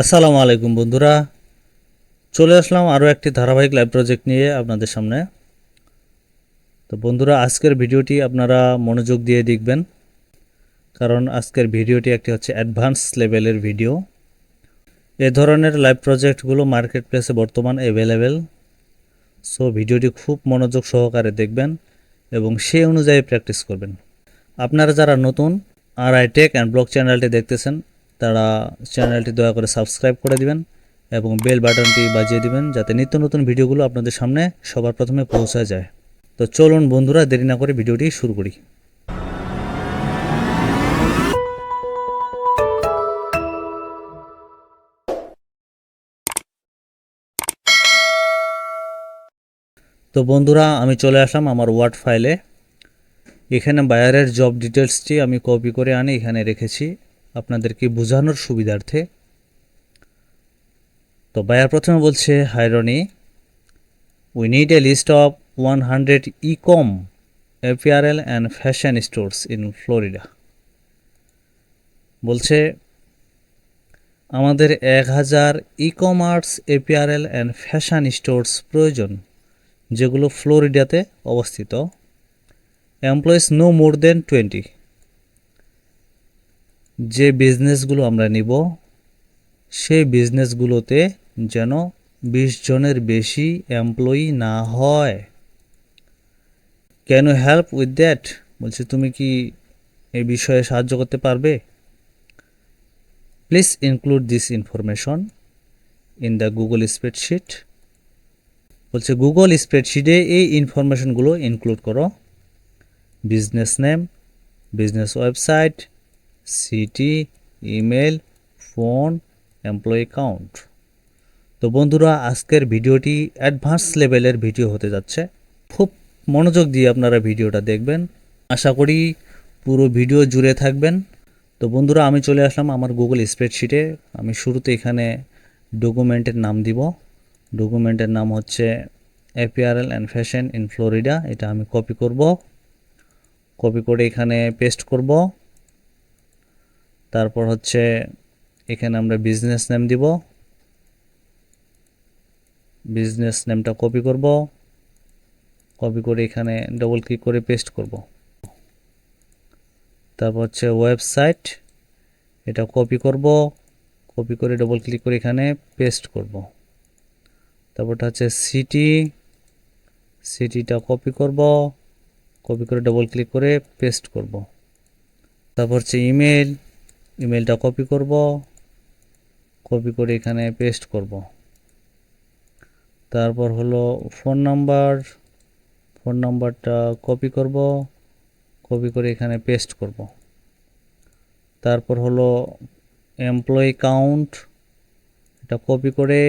আসসালামু আলাইকুম বন্ধুরা, চলে আসলাম আরও একটি ধারাবাহিক লাইভ প্রজেক্ট নিয়ে আপনাদের সামনে। তো বন্ধুরা, আজকের ভিডিওটি আপনারা মনোযোগ দিয়ে দেখবেন, কারণ আজকের ভিডিওটি একটি হচ্ছে অ্যাডভান্স লেভেলের ভিডিও। এ ধরনের লাইভ প্রজেক্টগুলো মার্কেট প্লেসে বর্তমান অ্যাভেলেবেল। সো ভিডিওটি খুব মনোযোগ সহকারে দেখবেন এবং সেই অনুযায়ী প্র্যাকটিস করবেন। আপনারা যারা নতুন আর আই টেক অ্যান্ড ব্লগ চ্যানেলটি দেখতেছেন, তারা চ্যানেলটি দয়া করে সাবস্ক্রাইব করে দিবেন এবং বেল বাটনটি বাজিয়ে দিবেন, যাতে নিত্য নতুন ভিডিওগুলো আপনাদের সামনে সবার প্রথমে পৌঁছা যায়। তো চলুন বন্ধুরা, দেরি না করে ভিডিওটি শুরু করি। তো বন্ধুরা, আমি চলে আসলাম আমার ওয়ার্ড ফাইলে। এখানে বায়ারের জব ডিটেলসটি আমি কপি করে আনি এখানে রেখেছি আপনাদেরকে বোঝানোর সুবিধার্থে। তো বায়ার প্রথমে বলছে, hi Rony, we need a list of 100 e-com apparel and fashion stores in Florida। বলছে আমাদের 1000 e-commerce apparel and fashion stores প্রয়োজন, যেগুলো ফ্লোরিডাতে অবস্থিত। Employees no more than 20। যে বিজনেসগুলো আমরা নিব, সেই বিজনেসগুলোতে যেন 20 জনের বেশি এমপ্লয়ি না হয়। Can you help with that? বলছে তুমি কি এই বিষয়ে সাহায্য করতে পারবে? Please include this information in the Google spreadsheet. বলছে গুগল স্প্রেডশিটে এই ইনফরমেশনগুলো ইনক্লুড করো। Business name, business website, city, email, phone, employee count. তো বন্ধুরা, আজকের ভিডিওটি অ্যাডভান্স লেভেলের ভিডিও হতে যাচ্ছে। খুব মনোযোগ দিয়ে আপনারা ভিডিওটা দেখবেন, আশা করি পুরো ভিডিও জুড়ে থাকবেন। তো বন্ধুরা, আমি চলে আসলাম আমার গুগল স্প্রেডশিটে। আমি শুরুতে এখানে ডকুমেন্টের নাম দিব। ডকুমেন্টের নাম হচ্ছে অ্যাপিয়ারেল অ্যান্ড ফ্যাশন ইন ফ্লোরিডা। এটা আমি কপি করব, কপি করে এখানে পেস্ট করব। তারপর হচ্ছে এখানে আমরা বিজনেস নেম দিব, বিজনেস নেমটা কপি করব, কপি করে এখানে ডবল ক্লিক করে পেস্ট করব। তারপর হচ্ছে ওয়েবসাইট, এটা কপি করব, কপি করে ডবল ক্লিক করে এখানে পেস্ট করব। তারপরটা হচ্ছে সিটি, সিটিটা কপি করব, কপি করে ডবল ক্লিক করে পেস্ট করব। তারপর হচ্ছে ইমেল, ইমেলটা কপি করব, কপি করে এখানে পেস্ট করব। তারপর হলো ফোন নাম্বার, ফোন নাম্বারটা কপি করব, কপি করে এখানে পেস্ট করব। তারপর হলো এমপ্লয়ি কাউন্ট, এটা কপি করে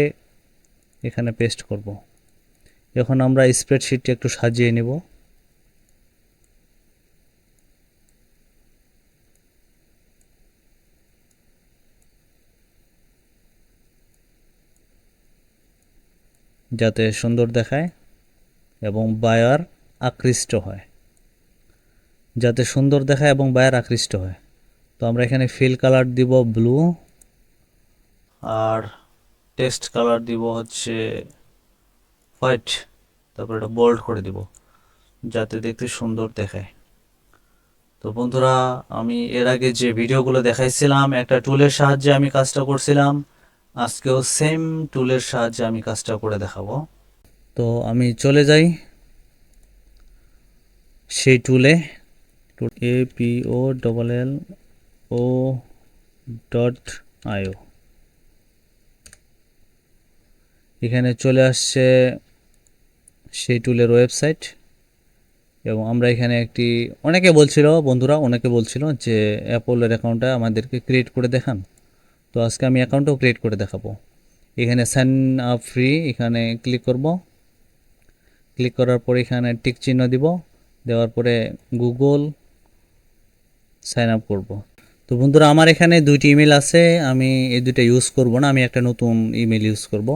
এখানে পেস্ট করব। এখন আমরা স্প্রেডশিটটি একটু সাজিয়ে নেব। যাতে সুন্দর দেখায় এবং বায়ার আকৃষ্ট হয়, যাতে সুন্দর দেখায় এবং বায়ার আকৃষ্ট হয়। তো আমরা এখানে ফিল কালার দিব ব্লু, আর টেক্সট কালার দিব হচ্ছে হোয়াইট। তারপর এটা বোল্ড করে দিব যাতে দেখতে সুন্দর দেখায়। তো বন্ধুরা, আমি এর আগে যে ভিডিওগুলো দেখাইছিলাম একটা টুলের সাহায্যে আমি কাজটা করছিলাম, আজকেও সেম টুলের সাহায্যে আমি কাজটা করে দেখাবো। তো আমি চলে যাই সেই টুলে, APOLLO.io। এখানে চলে আসছে সেই টুলের ওয়েবসাইট। এবং আমরা এখানে একটি, অনেকে বলছিল বন্ধুরা, অনেকে বলছিল যে অ্যাপলের অ্যাকাউন্টটা আমাদেরকে ক্রিয়েট করে দেখান। তো আজকে আমি অ্যাকাউন্টও ক্রিয়েট করে দেখাবো। এখানে সাইন আপ ফ্রি, এখানে ক্লিক করব। ক্লিক করার পরে এখানে টিক চিহ্ন দিব, দেওয়ার পরে গুগল সাইন আপ করব। তো বন্ধুরা, আমার এখানে দুইটি ইমেল আছে, আমি এই দুইটা ইউজ করব না, আমি একটা নতুন ইমেল ইউজ করব।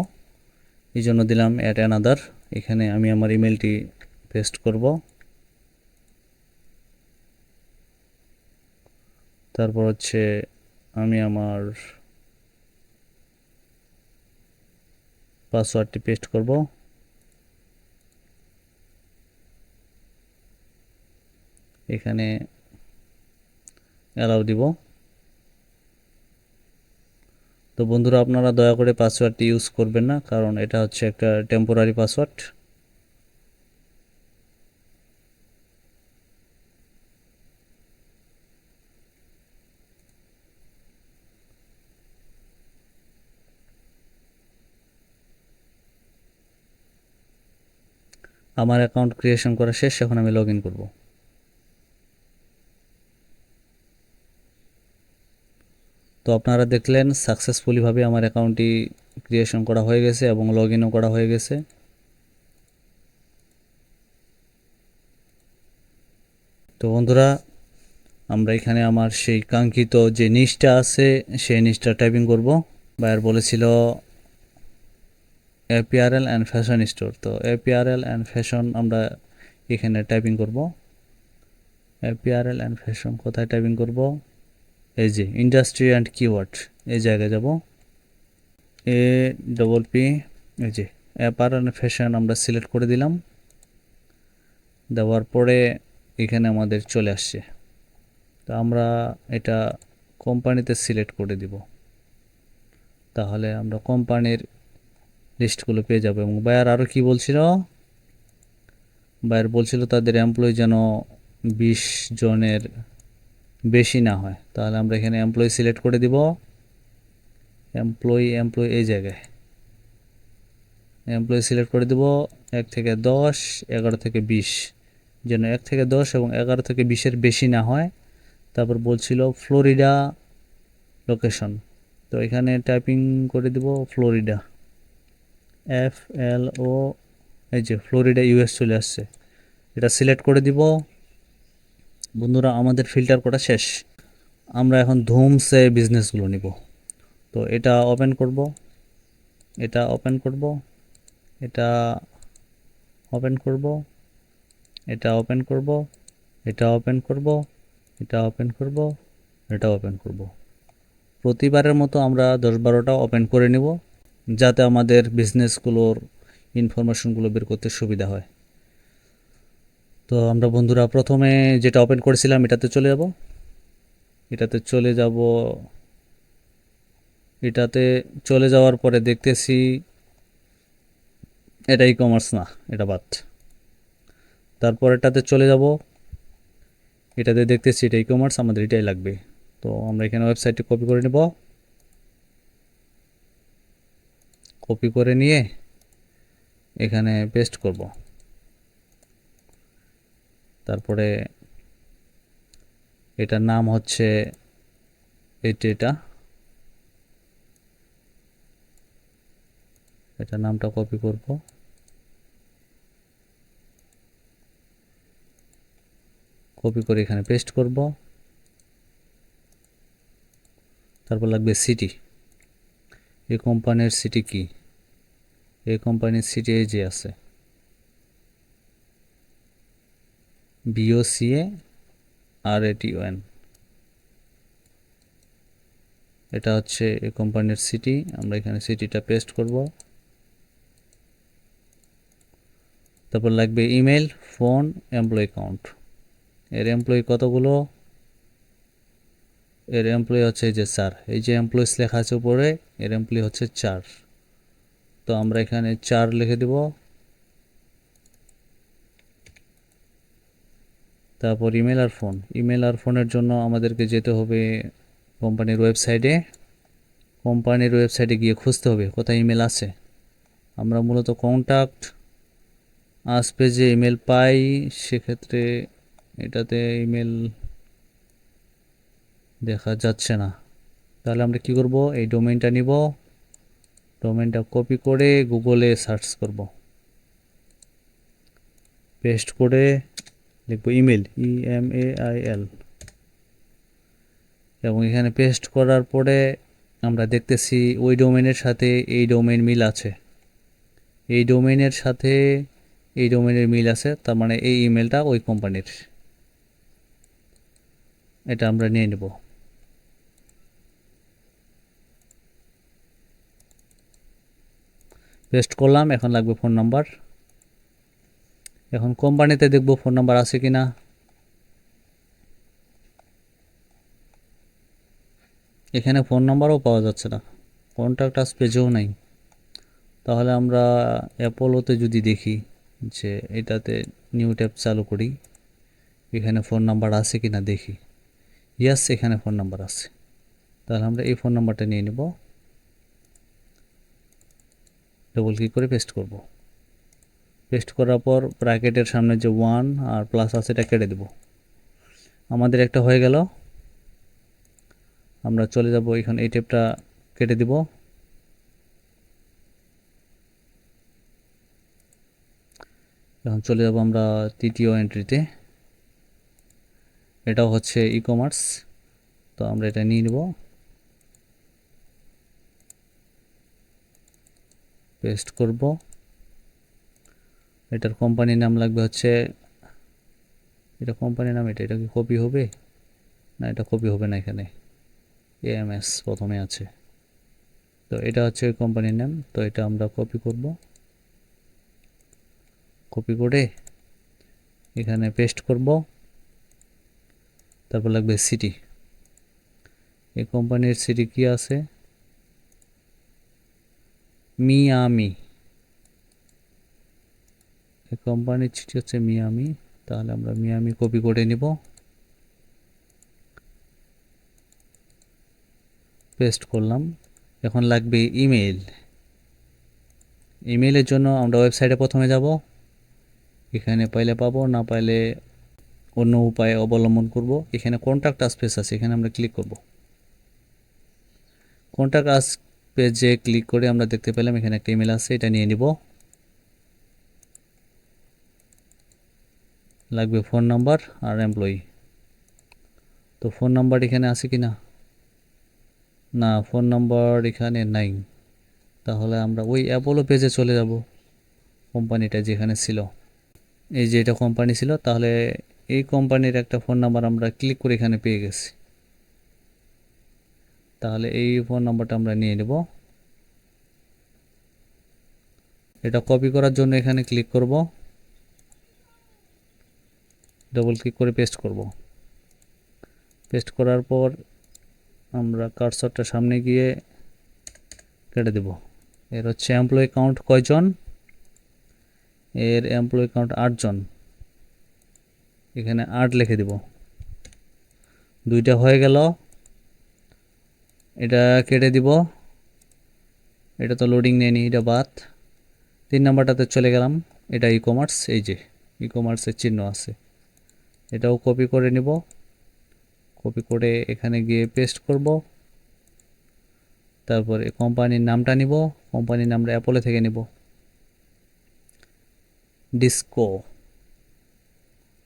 এই জন্য দিলাম অ্যাট অ্যানাদার। এখানে আমি আমার ইমেলটি পেস্ট করব। তারপর হচ্ছে আমি আমার পাসওয়ার্ডটি পেস্ট করব। এখানে অ্যালাউ দিব। তো বন্ধুরা, আপনারা দয়া করে পাসওয়ার্ডটি ইউজ করবেন না, কারণ এটা হচ্ছে একটা টেম্পোরারি পাসওয়ার্ড। আমার অ্যাকাউন্ট ক্রিয়েশন করা শেষ, এখন আমি লগ ইন করব। তো আপনারা দেখলেন সাকসেসফুলিভাবে আমার অ্যাকাউন্টটি ক্রিয়েশন করা হয়ে গেছে এবং লগ ইনও করা হয়ে গেছে। তো বন্ধুরা, আমরা এখানে আমার সেই কাঙ্ক্ষিত যে নিচটা আছে সেই নিচটা টাইপিং করব। বায়ার বলেছিল অ্যাপিয়ারেল অ্যান্ড ফ্যাশন স্টোর, তো অ্যাপিয়ারেল অ্যান্ড ফ্যাশন আমরা এখানে টাইপিং করব। অ্যাপিয়ারেল অ্যান্ড ফ্যাশন কোথায় টাইপিং করব? এই যে ইন্ডাস্ট্রি অ্যান্ড কিওয়ার্ড, এই জায়গায় যাব। APP, এই যে অ্যাপারেল অ্যান্ড ফ্যাশন আমরা সিলেক্ট করে দিলাম। দেওয়ার পরে এখানে আমাদের চলে আসছে। তো আমরা এটা কোম্পানিতে সিলেক্ট করে দিব, তাহলে আমরা কোম্পানির লিস্টগুলো পেয়ে যাবো। এবং বায়ার আরও কি বলছিল, বায়ার বলছিল তাদের এমপ্লয়ি যেন 20 জনের বেশি না হয়। তাহলে আমরা এখানে এমপ্লয়ি সিলেক্ট করে দিব। এমপ্লয়ি এই জায়গায় এমপ্লয়ি সিলেক্ট করে দিব 1 থেকে 10, 11 থেকে 20, যেন 1 থেকে 10 এবং 11 থেকে 20-এর বেশি না হয়। তারপর বলছিল ফ্লোরিডা লোকেশন, তো এখানে টাইপিং করে দিব ফ্লোরিডা, FLO, এই যে ফ্লোরিডা US চলে আসছে। এটা সিলেক্ট করে দিব। বন্ধুরা, আমাদের ফিল্টার করা শেষ। আমরা এখন ধুমসে বিজনেসগুলো নিব। তো এটা ওপেন করব, এটা ওপেন করব, এটা ওপেন করব, এটা ওপেন করব, এটা ওপেন করব, এটা ওপেন করব, এটা ওপেন করব। প্রতিবারের মতো আমরা 10-12টা ওপেন করে নেব, যাতে আমাদের বিজনেসগুলোর ইনফরমেশনগুলো বের করতে সুবিধা হয়। তো আমরা বন্ধুরা প্রথমে যেটা ওপেন করেছিলাম এটাতে চলে যাব। এটাতে চলে যাব। এটাতে চলে যাওয়ার পরে দেখতেছি এটা ই কমার্স না, এটা বাদ। তারপর এটাতে চলে যাব। এটাতে দেখতেছি এটা ই কমার্স, আমাদের এটাই লাগবে। তো আমরা এখানে ওয়েবসাইটটি কপি করে নেব। কপি করে নিয়ে এখানে পেস্ট করব। তারপরে এটার নাম হচ্ছে এটা এটা নামটা কপি করব। কপি করে এখানে পেস্ট করব। তারপর লাগবে সিটি। এই কোম্পানির সিটি কি? এই কোম্পানির সিটি এই যে আছে, BOCARATON, এটা হচ্ছে এই কোম্পানির সিটি। আমরা এখানে সিটিটা পেস্ট করব। তারপর লাগবে ইমেল, ফোন, এমপ্লয়ি কাউন্ট। এর এমপ্লয়ি কতগুলো? এর এমপ্লয়ি হচ্ছে এই যে 4, এই যে এমপ্লয়িজ লেখা আছে উপরে, এর এমপ্লয়ি হচ্ছে 4। তো আমরা এখানে 4 লিখে দিব। তারপর ইমেল আর ফোন। ইমেল আর ফোনের জন্য আমাদেরকে যেতে হবে কোম্পানির ওয়েবসাইটে। কোম্পানির ওয়েবসাইটে গিয়ে খুঁজতে হবে কোথায় ইমেল আছে। আমরা মূলত কন্ট্যাক্ট আস পেজে ইমেল পাই, সেক্ষেত্রে এটাতে ইমেল দেখা যাচ্ছে না। তাহলে আমরা কি করব, এই ডোমেইনটা নিব, ডোমেইনটা কপি করে গুগলে সার্চ করব, পেস্ট করে লিখব ইমেল, EMAIL, এবং এখানে পেস্ট করার পরে আমরা দেখতেছি ওই ডোমেইনের সাথে এই ডোমেইন মিল আছে, এই ডোমেইনের সাথে এই ডোমেইনের মিল আছে, তার মানে এই ইমেলটা ওই কোম্পানির। এটা আমরা নিয়ে নেব। তো পেস্ট করলাম। এখন লাগবে ফোন নাম্বার। এখন কোম্পানিতে দেখব ফোন নাম্বার আছে কি না। এখানে ফোন নাম্বারও পাওয়া যাচ্ছে না, কন্ট্যাক্ট আস পেজেও নাই। তাহলে আমরা অ্যাপোলোতে যদি দেখি যে এটাতে নিউ ট্যাব চালু করি, এখানে ফোন নাম্বার আছে কি না দেখি। ইয়াস, এখানে ফোন নাম্বার আছে। তাহলে আমরা এই ফোন নাম্বারটা নিয়ে নেব, ডবল ক্লিক করে পেস্ট করব। পেস্ট করার পর ব্র্যাকেটের সামনে যে 1 আর প্লাস আছে এটা কেটে দেব। আমাদের একটা হয়ে গেল। আমরা চলে যাব, এখানে এই ট্যাবটা কেটে দিব। এখন চলে যাব আমরা তৃতীয় এন্ট্রিতে, এটাও হচ্ছে ই কমার্স। তো আমরা এটা নিয়ে নেব, পেস্ট করব। এটার কোম্পানির নাম লাগবে হচ্ছে, এটা কোম্পানির নাম, এটা কি কপি হবে না? এটা কপি হবে না, এখানে এএমএস প্রথমে আছে। তো এটা হচ্ছে ওই কোম্পানির নাম। তো এটা আমরা কপি করব, কপি করে এখানে পেস্ট করব। তারপর লাগবে সিটি। এই কোম্পানির সিটি কি আছে? মিয়ামি। এই কোম্পানির সিটি হচ্ছে মিয়ামি। তাহলে আমরা মিয়ামি কপি করে নিব, পেস্ট করলাম। এখন লাগবে ইমেল। ইমেলের জন্য আমরা ওয়েবসাইটে প্রথমে যাব। এখানে পাইলে পাবো, না পাইলে অন্য উপায় অবলম্বন করব। এখানে কন্ট্যাক্ট আস পেজ আছে, এখানে আমরা ক্লিক করব। কন্ট্যাক্ট আস পেজে ক্লিক করে আমরা দেখতে পেলাম এখানে একটা ইমেল আছে, এটা নিয়ে নিব। লাগবে ফোন নাম্বার আর এমপ্লয়ি। তো ফোন নাম্বার এখানে আছে কি না? না, ফোন নাম্বার এখানে নাই। তাহলে আমরা ওই অ্যাপোলো পেজে চলে যাব, কোম্পানিটা যেখানে ছিল। এই যে এটা কোম্পানি ছিল, তাহলে এই কোম্পানির একটা ফোন নাম্বার আমরা ক্লিক করে এখানে পেয়ে গেছি। তাহলে এই ফোন নাম্বারটা আমরা নিয়ে নেব। এটা কপি করার জন্য এখানে ক্লিক করব, ডবল ক্লিক করে পেস্ট করব। পেস্ট করার পর আমরা কার্সরটা সামনে গিয়ে কেটে দেব। এর হচ্ছে এমপ্লয়ি কাউন্ট কয়জন? এর এমপ্লয়ি কাউন্ট 8 জন। এখানে 8 লিখে দেব। দুইটা হয়ে গেল, এটা কেটে দিব। এটা তো লোডিং নেয়নি, এটা বাদ। 3 নাম্বারটাতে চলে গেলাম, এটা ই কমার্স। এই যে ই কমার্সের চিহ্ন আছে, এটাও কপি করে নিব। কপি করে এখানে গিয়ে পেস্ট করব। তারপরে কোম্পানির নামটা নিব, কোম্পানির নামটা অ্যাপোলো থেকে নিব।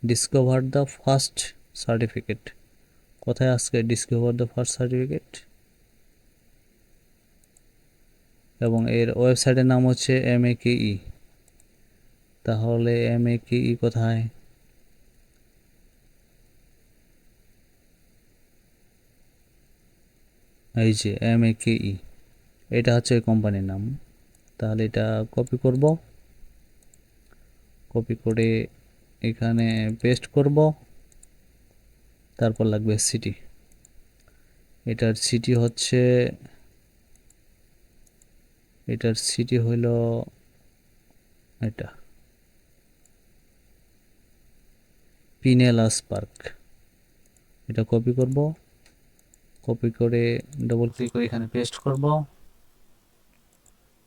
Discover the first certificate. কোথায় আজকে ডিসকভার দ্য ফার্স্ট সার্টিফিকেট? এবং এর ওয়েবসাইটের নাম হচ্ছে MAKE। তাহলে MAKE কোথায়? এই যে MAKE, এটা হচ্ছে কোম্পানির নাম। তাহলে এটা কপি করব, কপি করে এখানে পেস্ট করব। তারপর লাগবে সিটি। এটার সিটি হচ্ছে, এটার সিটি হইল এটা পিনেলাস পার্ক। এটা কপি করব, কপি করে ডবল ক্লিক করে এখানে পেস্ট করব।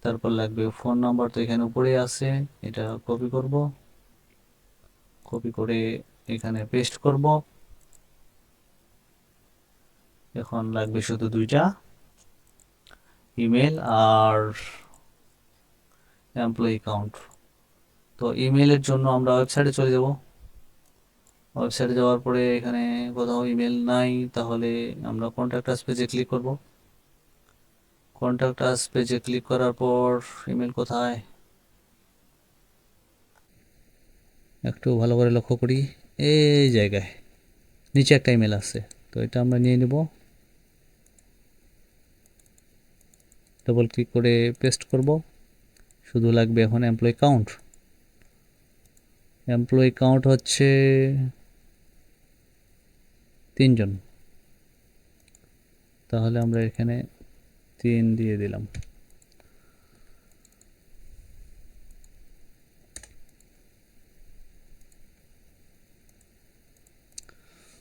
তারপর লাগবে ফোন নাম্বার, তো এখানে উপরে আছে, এটা কপি করব, কপি করে এখানে পেস্ট করব। এখন লাগবে শুধু দুইটা, ইমেল আর এমপ্লয়ি কাউন্ট। তো ইমেলের জন্য আমরা ওয়েবসাইটে চলে যাব। ওয়েবসাইটে যাওয়ার পরে এখানে কোথাও ইমেল নাই, তাহলে আমরা কন্ট্যাক্ট আস পেজে ক্লিক করব। কন্ট্যাক্ট আস পেজে ক্লিক করার পর ইমেল কোথায়, একটু ভালো করে লক্ষ্য করি। এই জায়গায় নিচে একটা ইমেল আছে, তো এটা আমরা নিয়ে নেব। ডবল ক্লিক করে পেস্ট করব। শুধু লাগবে এখন এমপ্লয়ি কাউন্ট। এমপ্লয়ি কাউন্ট হচ্ছে 3 জন, তাহলে আমরা এখানে 3 দিয়ে দিলাম।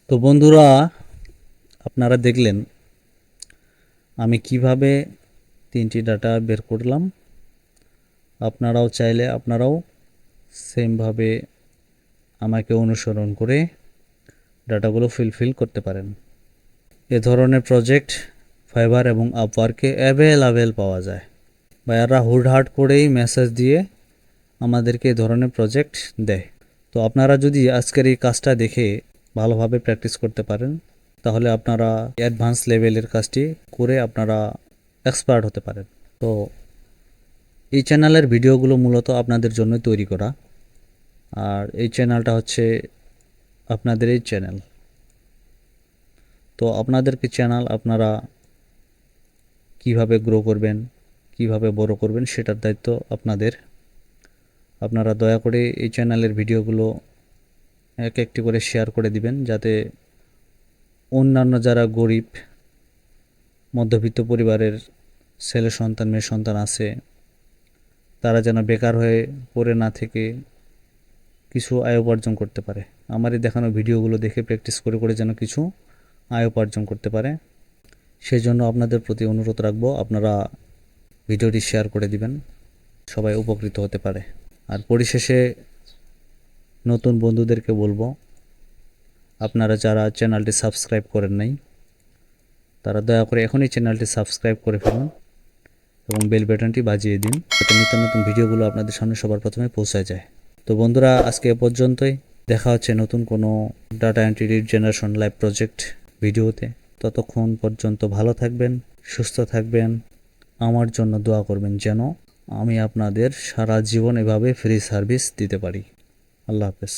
তো বন্ধুরা, আপনারা দেখলেন আমি কিভাবে 3টি ডাটা বের করলাম। আপনারাও চাইলে আপনারাও সেমভাবে আমাকে অনুসরণ করে ডাটাগুলো ফিল করতে পারেন। এ ধরনের প্রজেক্ট ফাইবার এবং আপওয়ার্কে অ্যাভেলেবেল পাওয়া যায়। ভাইয়ারা হুটহাট করেই মেসেজ দিয়ে আমাদেরকে এ ধরনের প্রজেক্ট দেয়। তো আপনারা যদি আজকের এই কাজটা দেখে ভালোভাবে প্র্যাকটিস করতে পারেন, তাহলে আপনারা অ্যাডভান্স লেভেলের কাজটি করে আপনারা এক্সপার্ট হতে পারেন। তো এই চ্যানেলের ভিডিওগুলো মূলত আপনাদের জন্য তৈরি করা, আর এই চ্যানেলটা হচ্ছে আপনাদের এই চ্যানেল। তো আপনাদেরকে চ্যানেল আপনারা কিভাবে গ্রো করবেন, কিভাবে বড় করবেন, সেটার দায়িত্ব আপনাদের। আপনারা দয়া করে এই চ্যানেলের ভিডিওগুলো এক একটি করে শেয়ার করে দিবেন, যাতে অন্যান্য যারা গরিব মধ্যবিত্ত পরিবারের ছেলে সন্তান মেয়ে সন্তান আছে, তারা যেন বেকার হয়ে পড়ে না থেকে কিছু আয় উপার্জন করতে পারে। আমার এই দেখানো ভিডিওগুলো দেখে প্র্যাকটিস করে করে যেন কিছু আয় উপার্জন করতে পারে। সেই জন্য আপনাদের প্রতি অনুরোধ রাখবো, আপনারা ভিডিওটি শেয়ার করে দিবেন, সবাই উপকৃত হতে পারে। আর পরিশেষে নতুন বন্ধুদেরকে বলবো, আপনারা যারা চ্যানেলটি সাবস্ক্রাইব করেন নাই, তারা দয়া করে এখনই চ্যানেলটি সাবস্ক্রাইব করে ফেলুন এবং বেল বাটনটি বাজিয়ে দিন, যাতে নিত্য নতুন ভিডিওগুলো আপনাদের সামনে সবার প্রথমে পৌঁছায় যায়। তো বন্ধুরা, আজকে এ পর্যন্তই। দেখা হচ্ছে নতুন কোনো data entry lead generation live project ভিডিওতে। ততক্ষণ পর্যন্ত ভালো থাকবেন, সুস্থ থাকবেন, আমার জন্য দোয়া করবেন যেন আমি আপনাদের সারা জীবন এভাবে ফ্রি সার্ভিস দিতে পারি। আল্লাহ হাফেজ।